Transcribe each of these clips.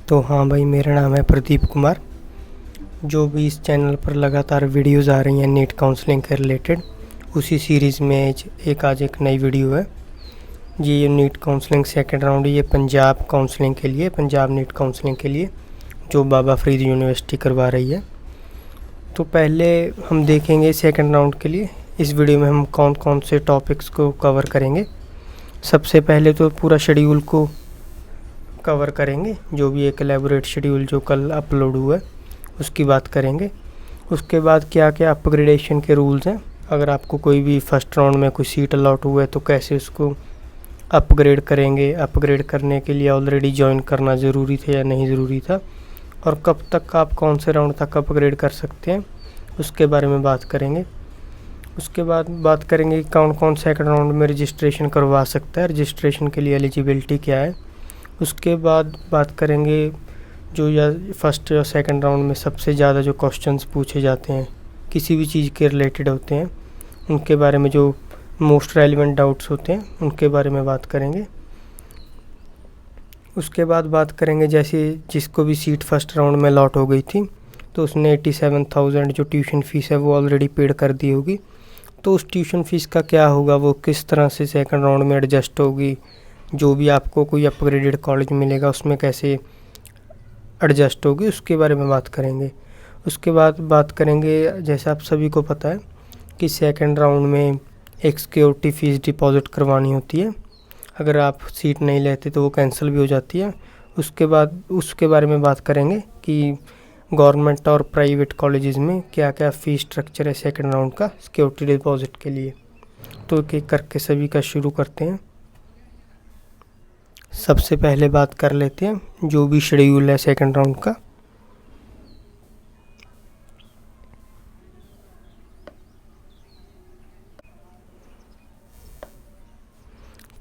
तो हाँ भाई, मेरा नाम है प्रदीप कुमार। जो भी इस चैनल पर लगातार वीडियोज़ आ रही हैं नीट काउंसलिंग के रिलेटेड, उसी सीरीज़ में आज एक नई वीडियो है। ये नीट काउंसलिंग सेकंड राउंड, ये पंजाब काउंसलिंग के लिए, पंजाब नीट काउंसलिंग के लिए जो बाबा फरीद यूनिवर्सिटी करवा रही है। तो पहले हम देखेंगे सेकंड राउंड के लिए इस वीडियो में हम कौन कौन से टॉपिक्स को कवर करेंगे। सबसे पहले तो पूरा शेड्यूल को कवर करेंगे, जो भी एक एलेबोरेट शेड्यूल जो कल अपलोड हुआ है उसकी बात करेंगे। उसके बाद क्या क्या अपग्रेडेशन के रूल्स हैं, अगर आपको कोई भी फर्स्ट राउंड में कोई सीट अलॉट हुआ है तो कैसे उसको अपग्रेड करेंगे, अपग्रेड करने के लिए ऑलरेडी ज्वाइन करना ज़रूरी था या नहीं ज़रूरी था, और कब तक आप कौन से राउंड तक अपग्रेड कर सकते हैं उसके बारे में बात करेंगे। उसके बाद बात करेंगे कि कौन कौन सेकंड राउंड में रजिस्ट्रेशन करवा सकता है, रजिस्ट्रेशन के लिए एलिजिबिलिटी क्या है। उसके बाद बात करेंगे जो या फर्स्ट या सेकंड राउंड में सबसे ज़्यादा जो क्वेश्चंस पूछे जाते हैं किसी भी चीज़ के रिलेटेड होते हैं, उनके बारे में जो मोस्ट रेलिवेंट डाउट्स होते हैं उनके बारे में बात करेंगे। उसके बाद बात करेंगे जैसे जिसको भी सीट फर्स्ट राउंड में अलॉट हो गई थी तो उसने 87,000 जो ट्यूशन फ़ीस है वो ऑलरेडी पेड कर दी होगी, तो उस ट्यूशन फ़ीस का क्या होगा, वो किस तरह से सेकंड राउंड में एडजस्ट होगी, जो भी आपको कोई अपग्रेडेड कॉलेज मिलेगा उसमें कैसे एडजस्ट होगी, उसके बारे में बात करेंगे। उसके बाद बात करेंगे जैसे आप सभी को पता है कि सेकंड राउंड में एक सिक्योरिटी फ़ीस डिपॉज़िट करवानी होती है, अगर आप सीट नहीं लेते तो वो कैंसिल भी हो जाती है। उसके बाद उसके बारे में बात करेंगे कि गवर्नमेंट और प्राइवेट कॉलेजेस में क्या क्या फ़ीस स्ट्रक्चर है सेकंड राउंड का सिक्योरिटी डिपॉज़िट के लिए। तो एक एक करके सभी का शुरू करते हैं। सबसे पहले बात कर लेते हैं जो भी शेड्यूल है सेकंड राउंड का।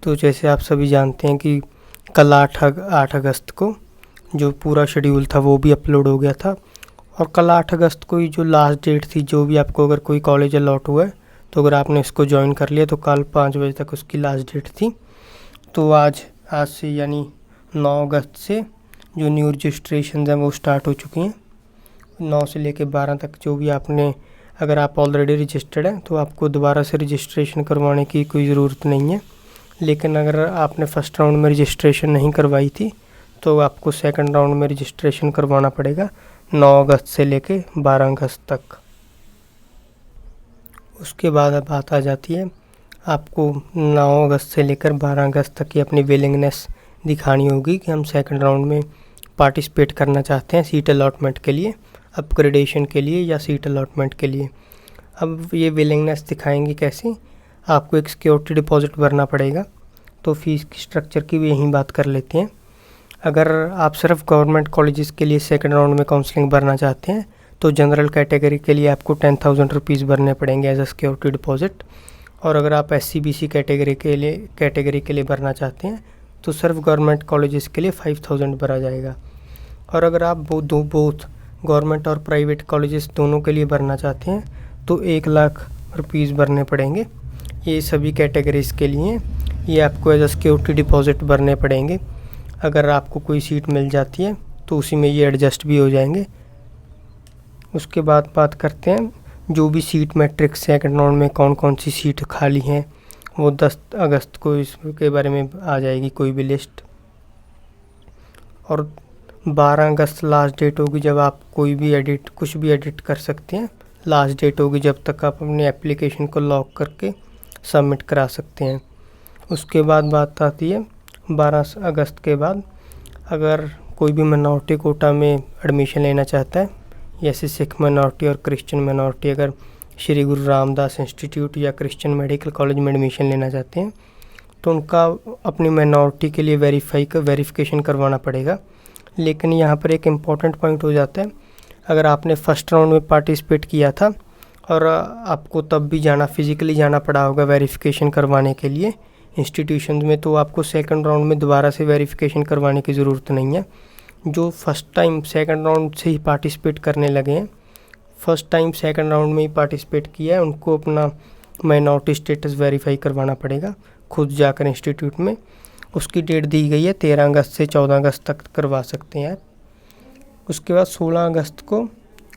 तो जैसे आप सभी जानते हैं कि कल 8 अगस्त को जो पूरा शेड्यूल था वो भी अपलोड हो गया था, और कल 8 अगस्त को ही जो लास्ट डेट थी, जो भी आपको अगर कोई कॉलेज अलॉट हुआ है तो अगर आपने इसको ज्वाइन कर लिया तो कल 5 बजे तक उसकी लास्ट डेट थी। तो आज से यानी 9 अगस्त से जो न्यू रजिस्ट्रेशन हैं वो स्टार्ट हो चुकी हैं। 9 से लेकर 12 तक जो भी आपने, अगर आप ऑलरेडी रजिस्टर्ड हैं तो आपको दोबारा से रजिस्ट्रेशन करवाने की कोई ज़रूरत नहीं है, लेकिन अगर आपने फ़र्स्ट राउंड में रजिस्ट्रेशन नहीं करवाई थी तो आपको सेकंड राउंड में रजिस्ट्रेशन करवाना पड़ेगा 9 अगस्त से लेकर 12 अगस्त तक। उसके बाद अब बात आ जाती है आपको 9 अगस्त से लेकर 12 अगस्त तक की अपनी विलिंगनेस दिखानी होगी कि हम सेकंड राउंड में पार्टिसिपेट करना चाहते हैं सीट अलॉटमेंट के लिए, अपग्रेडेशन के लिए या सीट अलॉटमेंट के लिए। अब ये विलिंगनेस दिखाएंगे कैसे, आपको एक सिक्योरिटी डिपॉज़िट भरना पड़ेगा। तो फ़ीस की स्ट्रक्चर की भी यहीं बात कर लेते हैं। अगर आप सिर्फ गवर्नमेंट कॉलेजेस के लिए सेकंड राउंड में काउंसलिंग भरना चाहते हैं तो जनरल कैटेगरी के लिए आपको 10,000 रुपीज़ भरने पड़ेंगे एज अ सिक्योरिटी डिपॉज़िट, और अगर आप SC BC कैटेगरी के लिए भरना चाहते हैं तो सिर्फ गवर्नमेंट कॉलेजेस के लिए 5,000 भरा जाएगा। और अगर आप बोथ गवर्नमेंट और प्राइवेट कॉलेजेस दोनों के लिए भरना चाहते हैं तो 1 लाख रुपीज़ भरने पड़ेंगे। ये सभी कैटेगरीज़ के लिए ये आपको एज अ सिक्योरिटी डिपॉज़िट भरने पड़ेंगे। अगर आपको कोई सीट मिल जाती है तो उसी में ये एडजस्ट भी हो जाएंगे। उसके बाद बात करते हैं जो भी सीट मैट्रिक्स सेकंड राउंड में कौन कौन सी सीट खाली हैं, वो 10 अगस्त को इसके बारे में आ जाएगी कोई भी लिस्ट, और 12 अगस्त लास्ट डेट होगी जब आप कुछ भी एडिट कर सकते हैं। लास्ट डेट होगी जब तक आप अपनी एप्लीकेशन को लॉक करके सबमिट करा सकते हैं। उसके बाद बात आती है 12 अगस्त के बाद अगर कोई भी मिनॉरिटी कोटा में एडमिशन लेना चाहता है, जैसे सिख मिनॉरिटी और क्रिश्चियन मिनॉरिटी अगर श्री गुरु रामदास इंस्टीट्यूट या क्रिश्चियन मेडिकल कॉलेज में एडमिशन लेना चाहते हैं तो उनका अपनी मिनॉरिटी के लिए वेरिफिकेशन करवाना पड़ेगा। लेकिन यहाँ पर एक इम्पॉर्टेंट पॉइंट हो जाता है, अगर आपने फ़र्स्ट राउंड में पार्टिसिपेट किया था और आपको तब भी फिज़िकली जाना पड़ा होगा वेरिफिकेशन करवाने के लिए इंस्टीट्यूशन में, तो आपको सेकंड राउंड में दोबारा से वेरिफिकेशन करवाने की ज़रूरत नहीं है। जो फर्स्ट टाइम सेकंड राउंड से ही पार्टिसिपेट करने लगे हैं, फर्स्ट टाइम सेकंड राउंड में ही पार्टिसिपेट किया है, उनको अपना माइनॉरिटी स्टेटस वेरीफाई करवाना पड़ेगा। खुद जाकर इंस्टीट्यूट में। उसकी डेट दी गई है 13 अगस्त से 14 अगस्त तक करवा सकते हैं आप। उसके बाद 16 अगस्त को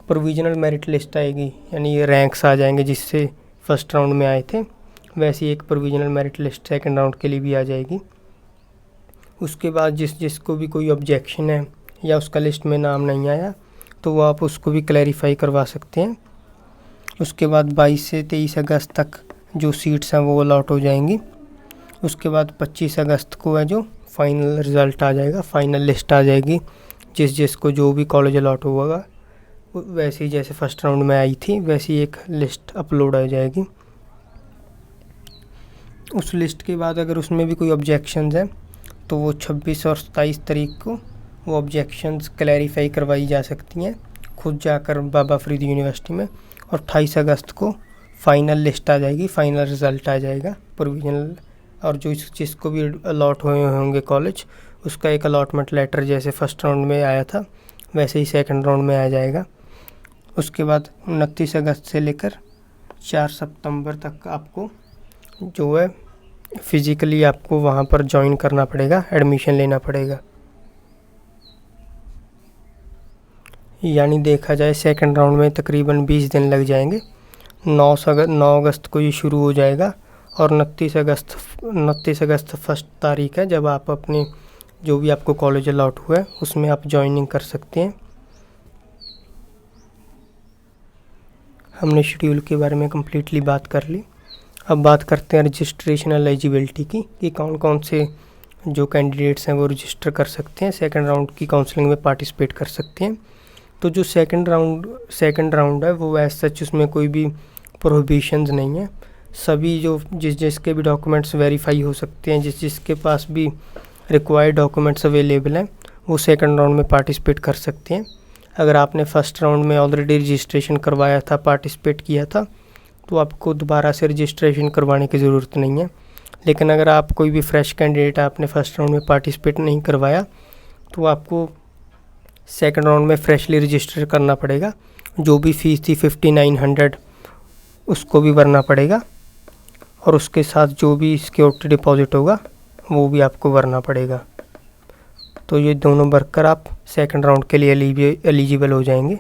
प्रोविजनल मेरिट लिस्ट आएगी, यानी ये रैंक्स आ जाएंगे जिससे फर्स्ट राउंड में आए थे, वैसी एक provisional merit list second round के लिए भी आ जाएगी। उसके बाद जिसको भी कोई ऑब्जेक्शन है या उसका लिस्ट में नाम नहीं आया तो वो आप उसको भी क्लैरिफाई करवा सकते हैं। उसके बाद 22 से 23 अगस्त तक जो सीट्स हैं वो अलॉट हो जाएंगी। उसके बाद 25 अगस्त को है जो फाइनल रिज़ल्ट आ जाएगा, फाइनल लिस्ट आ जाएगी, जिसको जो भी कॉलेज अलॉट होगा वैसे ही जैसे फर्स्ट राउंड में आई थी वैसी एक लिस्ट अपलोड हो जाएगी। उस लिस्ट के बाद अगर उसमें भी कोई ऑब्जेक्शंस हैं तो वो 26 और 27 तारीख को वो ऑब्जेक्शंस क्लैरिफाई करवाई जा सकती हैं खुद जाकर बाबा फरीद यूनिवर्सिटी में। और 28 अगस्त को फाइनल लिस्ट आ जाएगी, फाइनल रिज़ल्ट आ जाएगा प्रोविजनल, और जो जिसको भी अलॉट हुए होंगे कॉलेज उसका एक अलॉटमेंट लेटर जैसे फर्स्ट राउंड में आया था वैसे ही सेकंड राउंड में आ जाएगा। उसके बाद 29 अगस्त से लेकर 4 सितंबर तक आपको जो है फिज़िकली आपको वहाँ पर ज्वाइन करना पड़ेगा, एडमिशन लेना पड़ेगा। यानी देखा जाए सेकंड राउंड में तकरीबन 20 दिन लग जाएंगे। 9 अगस्त को ये शुरू हो जाएगा और 29 अगस्त फर्स्ट तारीख है जब आप अपने जो भी आपको कॉलेज अलॉट हुआ है उसमें आप ज्वाइनिंग कर सकते हैं। हमने शेड्यूल के बारे में कम्प्लीटली बात कर ली। अब बात करते हैं रजिस्ट्रेशन एलिजिबिलिटी की कि कौन कौन से जो कैंडिडेट्स हैं वो रजिस्टर कर सकते हैं, सेकंड राउंड की काउंसलिंग में पार्टिसिपेट कर सकते हैं। तो जो सेकंड राउंड है वो एज सच उसमें कोई भी प्रोहिबिशंस नहीं है। सभी जो जिसके भी डॉक्यूमेंट्स वेरीफाई हो सकते हैं, जिसके पास भी रिक्वायर्ड डॉक्यूमेंट्स अवेलेबल हैं वो सेकंड राउंड में पार्टिसिपेट कर सकते हैं। अगर आपने फ़र्स्ट राउंड में ऑलरेडी रजिस्ट्रेशन करवाया था, पार्टिसिपेट किया था, तो आपको दोबारा से रजिस्ट्रेशन करवाने की ज़रूरत नहीं है। लेकिन अगर आप कोई भी फ्रेश कैंडिडेट आपने फ़र्स्ट राउंड में पार्टिसिपेट नहीं करवाया तो आपको सेकंड राउंड में फ्रेशली रजिस्टर करना पड़ेगा। जो भी फ़ीस थी 5900 उसको भी भरना पड़ेगा और उसके साथ जो भी सिक्योरिटी डिपॉजिट होगा वो भी आपको भरना पड़ेगा। तो ये दोनों भरकर आप सेकंड राउंड के लिए एलिजिबल हो जाएंगे।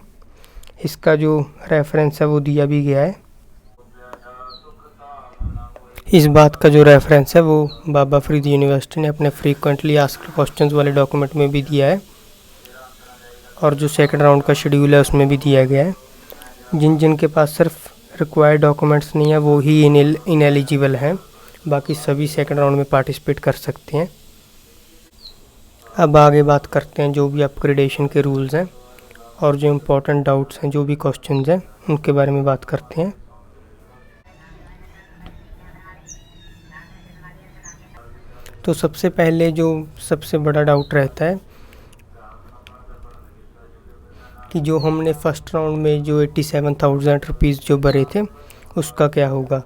इसका जो रेफरेंस है वो दिया भी गया है। इस बात का जो रेफरेंस है वो बाबा फरीद यूनिवर्सिटी ने अपने फ्रीक्वेंटली आस्क्ड क्वेश्चंस वाले डॉक्यूमेंट में भी दिया है और जो सेकंड राउंड का शेड्यूल है उसमें भी दिया गया है। जिनके पास सिर्फ रिक्वायर्ड डॉक्यूमेंट्स नहीं है वो ही इनएलिजिबल हैं, बाकी सभी सेकंड राउंड में पार्टिसिपेट कर सकते हैं। अब आगे बात करते हैं जो भी अपग्रेडेशन के रूल्स हैं और जो इम्पोर्टेंट डाउट्स हैं, जो भी क्वेश्चंस हैं उनके बारे में बात करते हैं। तो सबसे पहले जो सबसे बड़ा डाउट रहता है कि जो हमने फ़र्स्ट राउंड में जो 87,000 रुपीज़ जो भरे थे उसका क्या होगा।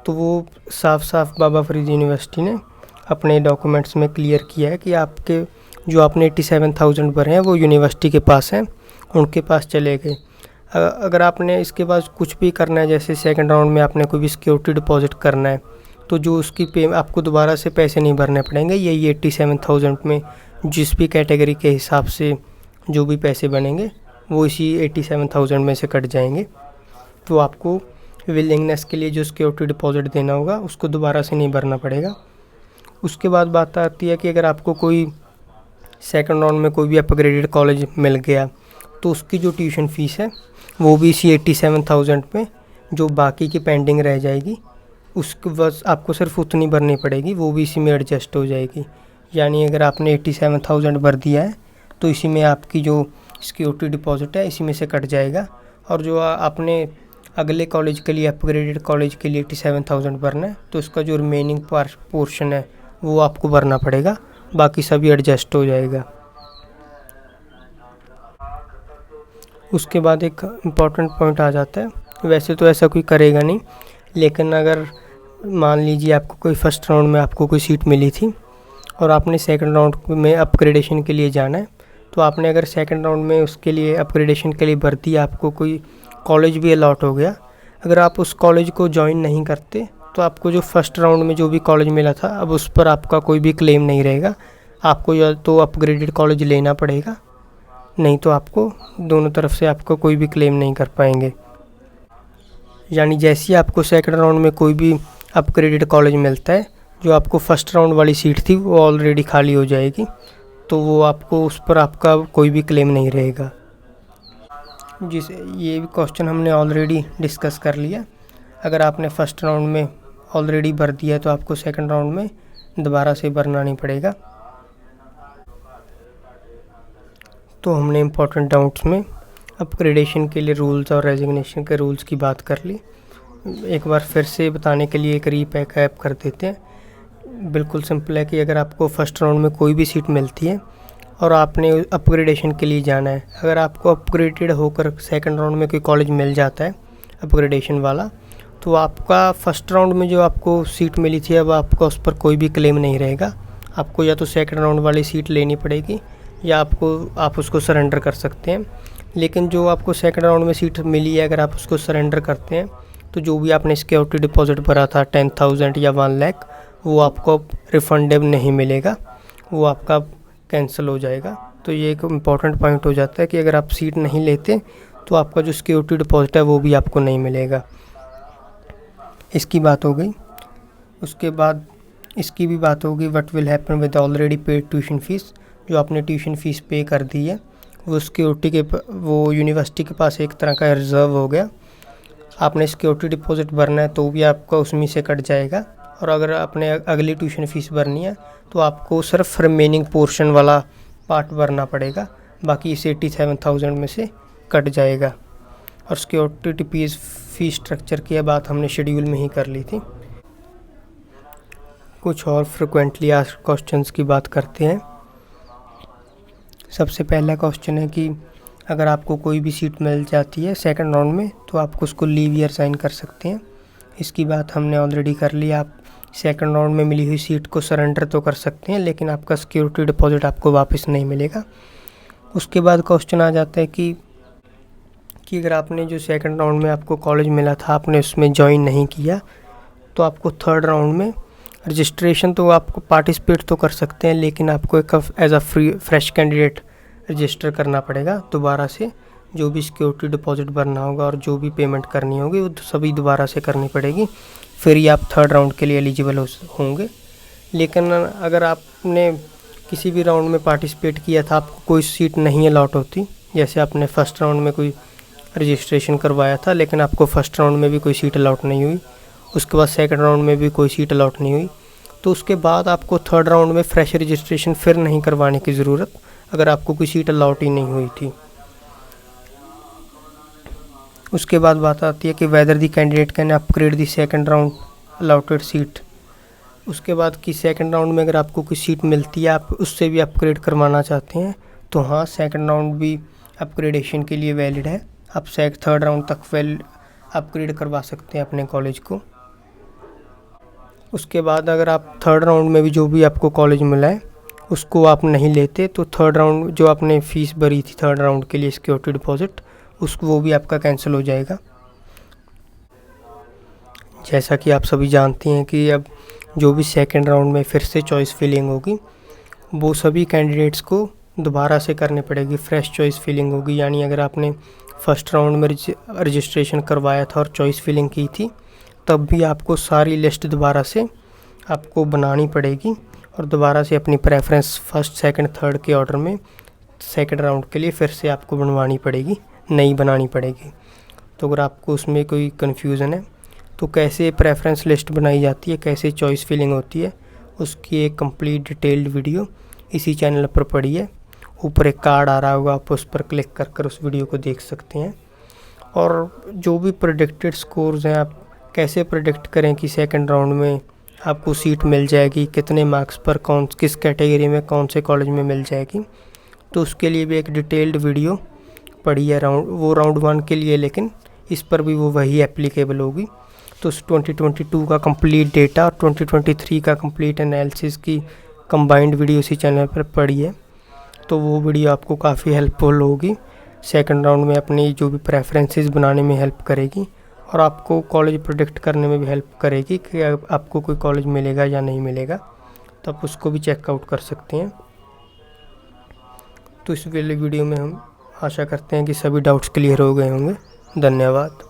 तो वो साफ बाबा फरीद यूनिवर्सिटी ने अपने डॉक्यूमेंट्स में क्लियर किया है कि आपके जो आपने 87,000 भरे हैं वो यूनिवर्सिटी के पास हैं, उनके पास चले गए। अगर आपने इसके बाद कुछ भी करना है, जैसे सेकंड राउंड में आपने कोई भी सिक्योरिटी डिपॉजिट करना है, तो जो उसकी आपको दोबारा से पैसे नहीं भरने पड़ेंगे। यही 87,000 में जिस भी कैटेगरी के हिसाब से जो भी पैसे बनेंगे वो इसी 87,000 में से कट जाएंगे। तो आपको विलिंगनेस के लिए जो सिक्योरिटी डिपॉजिट देना होगा उसको दोबारा से नहीं भरना पड़ेगा। उसके बाद बात आती है कि अगर आपको कोई सेकंड राउंड में कोई भी अपग्रेडेड कॉलेज मिल गया तो उसकी जो ट्यूशन फ़ीस है वो भी इसी 87,000 में जो बाकी की पेंडिंग रह जाएगी उसके बस आपको सिर्फ उतनी भरनी पड़ेगी, वो भी इसी में एडजस्ट हो जाएगी। यानी अगर आपने 87,000 भर दिया है तो इसी में आपकी जो सिक्योरिटी डिपॉजिट है इसी में से कट जाएगा, और जो आपने अगले कॉलेज के लिए अपग्रेडेड कॉलेज के लिए 87,000 भरना है तो उसका जो रिमेनिंग पोर्शन है वो आपको भरना पड़ेगा, बाकी सभी एडजस्ट हो जाएगा। उसके बाद एक इम्पॉर्टेंट पॉइंट आ जाता है, वैसे तो ऐसा कोई करेगा नहीं, लेकिन अगर मान लीजिए आपको कोई फ़र्स्ट राउंड में आपको कोई सीट मिली थी और आपने सेकंड राउंड में अपग्रेडेशन के लिए जाना है, तो आपने अगर सेकंड राउंड में उसके लिए अपग्रेडेशन के लिए भर्ती आपको कोई कॉलेज भी अलॉट हो गया, अगर आप उस कॉलेज को ज्वाइन नहीं करते तो आपको जो फर्स्ट राउंड में जो भी कॉलेज मिला था अब उस पर आपका कोई भी क्लेम नहीं रहेगा। आपको या तो अपग्रेडेड कॉलेज लेना पड़ेगा, नहीं तो आपको दोनों तरफ से आपको कोई भी क्लेम नहीं कर पाएंगे। यानी जैसे ही आपको सेकंड राउंड में कोई भी अपग्रेडेड कॉलेज मिलता है, जो आपको फर्स्ट राउंड वाली सीट थी वो ऑलरेडी खाली हो जाएगी, तो वो आपको उस पर आपका कोई भी क्लेम नहीं रहेगा। ये भी क्वेश्चन हमने ऑलरेडी डिस्कस कर लिया। अगर आपने फर्स्ट राउंड में ऑलरेडी भर दिया है तो आपको सेकंड राउंड में दोबारा से भरना नहीं पड़ेगा। तो हमने इम्पोर्टेंट डाउट्स में अपग्रेडेशन के लिए रूल्स और रेजिग्नेशन के रूल्स की बात कर ली। एक बार फिर से बताने के लिए एक रीकैप कर देते हैं। बिल्कुल सिंपल है कि अगर आपको फर्स्ट राउंड में कोई भी सीट मिलती है और आपने अपग्रेडेशन के लिए जाना है, अगर आपको अपग्रेडेड होकर सेकंड राउंड में कोई कॉलेज मिल जाता है अपग्रेडेशन वाला, तो आपका फर्स्ट राउंड में जो आपको सीट मिली थी अब आपका उस पर कोई भी क्लेम नहीं रहेगा। आपको या तो सेकंड राउंड वाली सीट लेनी पड़ेगी या आप उसको सरेंडर कर सकते हैं। लेकिन जो आपको सेकंड राउंड में सीट मिली है, अगर आप उसको सरेंडर करते हैं तो जो भी आपने सिक्योरिटी डिपॉजिट भरा था 10,000 या 1 लाख, वो आपको रिफंडेबल नहीं मिलेगा, वो आपका कैंसिल हो जाएगा। तो ये एक इम्पॉर्टेंट पॉइंट हो जाता है कि अगर आप सीट नहीं लेते तो आपका जो सिक्योरिटी डिपॉजिट है वो भी आपको नहीं मिलेगा। इसकी बात हो गई। उसके बाद इसकी भी बात होगी what will happen with already paid tuition fees. जो आपने ट्यूशन फ़ीस पे कर दी है वो यूनिवर्सिटी के पास एक तरह का रिज़र्व हो गया। आपने सिक्योरिटी डिपॉजिट भरना है तो भी आपका उसमें से कट जाएगा, और अगर आपने अगली ट्यूशन फ़ीस भरनी है तो आपको सिर्फ रिमेनिंग पोर्शन वाला पार्ट भरना पड़ेगा, बाकी इस 87,000 में से कट जाएगा। और सिक्योरिटी फ़ीस स्ट्रक्चर की बात हमने शेड्यूल में ही कर ली थी। कुछ और फ्रिक्वेंटली आस्क्ड क्वेश्चंस की बात करते हैं। सबसे पहला क्वेश्चन है कि अगर आपको कोई भी सीट मिल जाती है सेकंड राउंड में तो आप उसको लीव या रिज़ाइन कर सकते हैं। इसकी बात हमने ऑलरेडी कर ली। आप सेकंड राउंड में मिली हुई सीट को सरेंडर तो कर सकते हैं, लेकिन आपका सिक्योरिटी डिपॉजिट आपको वापस नहीं मिलेगा। उसके बाद क्वेश्चन आ जाता है कि अगर आपने जो सेकंड राउंड में आपको कॉलेज मिला था आपने उसमें ज्वाइन नहीं किया, तो आपको थर्ड राउंड में रजिस्ट्रेशन तो आपको पार्टिसिपेट तो कर सकते हैं, लेकिन आपको एक as a fresh candidate register करना पड़ेगा दोबारा से। जो भी सिक्योरिटी डिपॉजिट भरना होगा और जो भी पेमेंट करनी होगी वो सभी दोबारा से करनी पड़ेगी, फिर ही आप थर्ड राउंड के लिए एलिजिबल होंगे। लेकिन अगर आपने किसी भी राउंड में पार्टिसिपेट किया था, आपको कोई सीट नहीं अलॉट होती, जैसे आपने फर्स्ट राउंड में कोई रजिस्ट्रेशन करवाया था लेकिन आपको फर्स्ट राउंड में भी कोई सीट अलॉट नहीं हुई, उसके बाद सेकंड राउंड में भी कोई सीट अलॉट नहीं हुई, तो उसके बाद आपको थर्ड राउंड में फ्रेश रजिस्ट्रेशन फिर नहीं करवाने की ज़रूरत, अगर आपको कोई सीट अलॉट ही नहीं हुई थी। उसके बाद बात आती है कि weather the candidate can upgrade the second round allotted seat. उसके बाद कि सेकंड राउंड में अगर आपको कोई सीट मिलती है आप उससे भी अपग्रेड करवाना चाहते हैं, तो हाँ, सेकंड राउंड भी अपग्रेडेशन के लिए वैलिड है। आप थर्ड राउंड तक अपग्रेड करवा सकते हैं अपने कॉलेज को। उसके बाद अगर आप थर्ड राउंड में भी जो भी आपको कॉलेज मिला है उसको आप नहीं लेते, तो थर्ड राउंड जो आपने फ़ीस भरी थी थर्ड राउंड के लिए सिक्योरिटी डिपॉजिट, वो भी आपका कैंसिल हो जाएगा। जैसा कि आप सभी जानते हैं कि अब जो भी सेकंड राउंड में फिर से चॉइस फिलिंग होगी वो सभी कैंडिडेट्स को दोबारा से करनी पड़ेगी, फ्रेश चॉइस फिलिंग होगी। यानी अगर आपने फर्स्ट राउंड में रजिस्ट्रेशन करवाया था और चॉइस फिलिंग की थी, तब भी आपको सारी लिस्ट दोबारा से आपको बनानी पड़ेगी और दोबारा से अपनी प्रेफरेंस फर्स्ट सेकंड थर्ड के ऑर्डर में सेकंड राउंड के लिए फिर से आपको बनवानी पड़ेगी, नई बनानी पड़ेगी। तो अगर आपको उसमें कोई कन्फ्यूज़न है तो कैसे प्रेफरेंस लिस्ट बनाई जाती है, कैसे चॉइस फिलिंग होती है, उसकी एक कंप्लीट डिटेल्ड वीडियो इसी चैनल पर पड़ी है। ऊपर एक कार्ड आ रहा होगा, आप उस पर क्लिक कर उस वीडियो को देख सकते हैं। और जो भी प्रेडिक्टेड स्कोर्स हैं, आप कैसे प्रेडिक्ट करें कि सेकंड राउंड में आपको सीट मिल जाएगी, कितने मार्क्स पर किस कैटेगरी में कौन से कॉलेज में मिल जाएगी, तो उसके लिए भी एक डिटेल्ड वीडियो पड़ी है राउंड 1 के लिए, लेकिन इस पर भी वो वही एप्लीकेबल होगी। तो 2022 का कंप्लीट डेटा और 2023 का कंप्लीट एनालिसिस की कंबाइंड वीडियो इसी चैनल पर पड़ी है, तो वो वीडियो आपको काफ़ी हेल्पफुल होगी। सेकंड राउंड में अपनी जो भी प्रेफरेंसेस बनाने में हेल्प करेगी और आपको कॉलेज प्रोडिक्ट करने में भी हेल्प करेगी कि आपको कोई कॉलेज मिलेगा या नहीं मिलेगा, तो आप उसको भी चेकआउट कर सकते हैं। तो इस वाले वीडियो में हम आशा करते हैं कि सभी डाउट्स क्लियर हो गए होंगे। धन्यवाद।